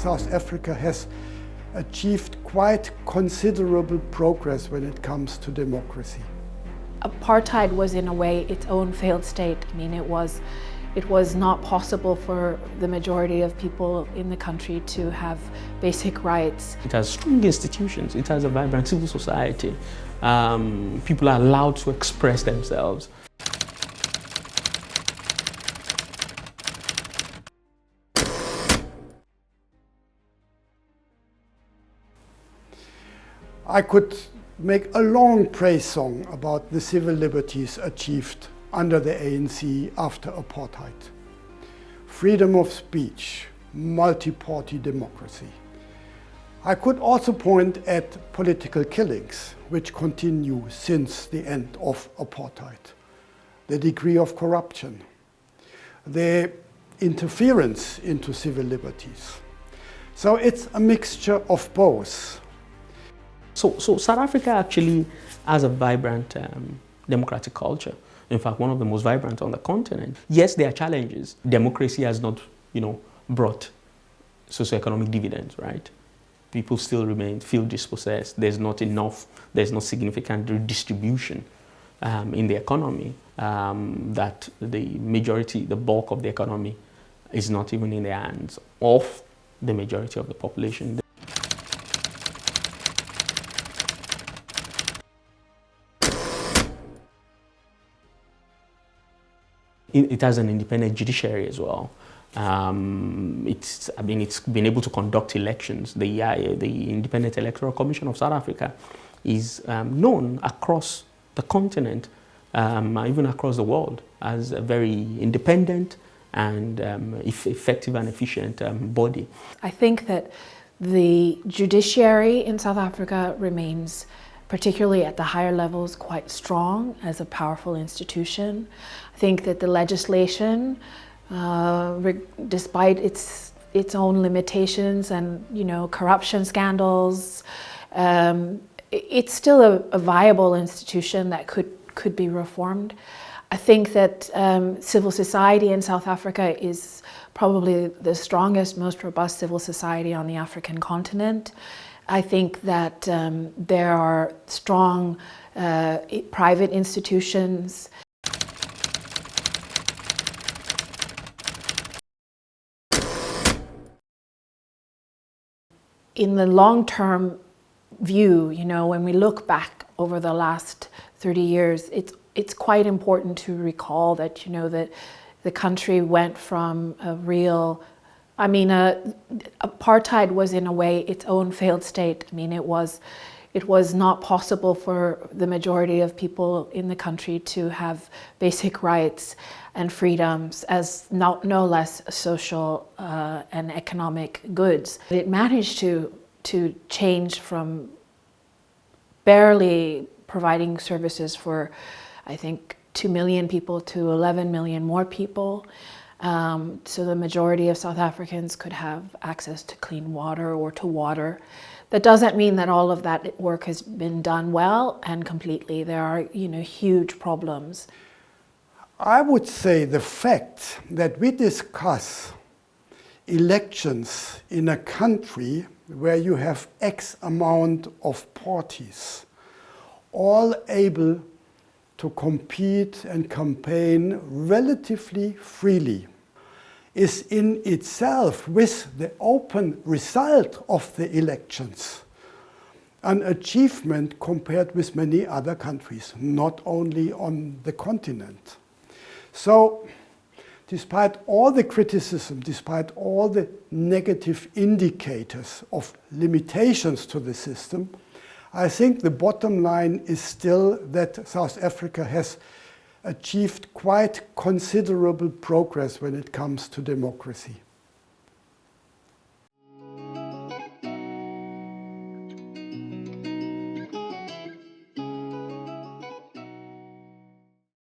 South Africa has achieved quite considerable progress when it comes to democracy. Apartheid was in a way its own failed state. I mean, it was not possible for the majority of people in the country to have basic rights. It has strong institutions, it has a vibrant civil society. People are allowed to express themselves. I could make a long praise song about the civil liberties achieved under the ANC after apartheid. Freedom of speech, multi-party democracy. I could also point at political killings, which continue since the end of apartheid. The degree of corruption, the interference into civil liberties. So it's a mixture of both. So South Africa actually has a vibrant democratic culture. In fact, one of the most vibrant on the continent. Yes, there are challenges. Democracy has not, brought socioeconomic dividends, right? People still feel dispossessed. There's not enough, there's not significant redistribution in the economy, that the bulk of the economy is not even in the hands of the majority of the population. It has an independent judiciary as well. It's been able to conduct elections. The Independent Electoral Commission of South Africa is known across the continent, even across the world, as a very independent and effective and efficient body. I think that the judiciary in South Africa remains, particularly at the higher levels, quite strong as a powerful institution. I think that the legislation, despite its own limitations and corruption scandals, it's still a viable institution that could be reformed. I think that civil society in South Africa is probably the strongest, most robust civil society on the African continent. I think that there are strong private institutions. In the long-term view, when we look back over the last 30 years, it's quite important to recall that, that the country went from apartheid was in a way its own failed state. I mean, it was not possible for the majority of people in the country to have basic rights and freedoms as no less social and economic goods. It managed to change from barely providing services for, I think, 2 million people to 11 million more people. So the majority of South Africans could have access to clean water or to water. That doesn't mean that all of that work has been done well and completely. There are, huge problems. I would say the fact that we discuss elections in a country where you have X amount of parties, all able to compete and campaign relatively freely, is in itself, with the open result of the elections, an achievement compared with many other countries, not only on the continent. So, despite all the criticism, despite all the negative indicators of limitations to the system, I think the bottom line is still that South Africa has achieved quite considerable progress when it comes to democracy.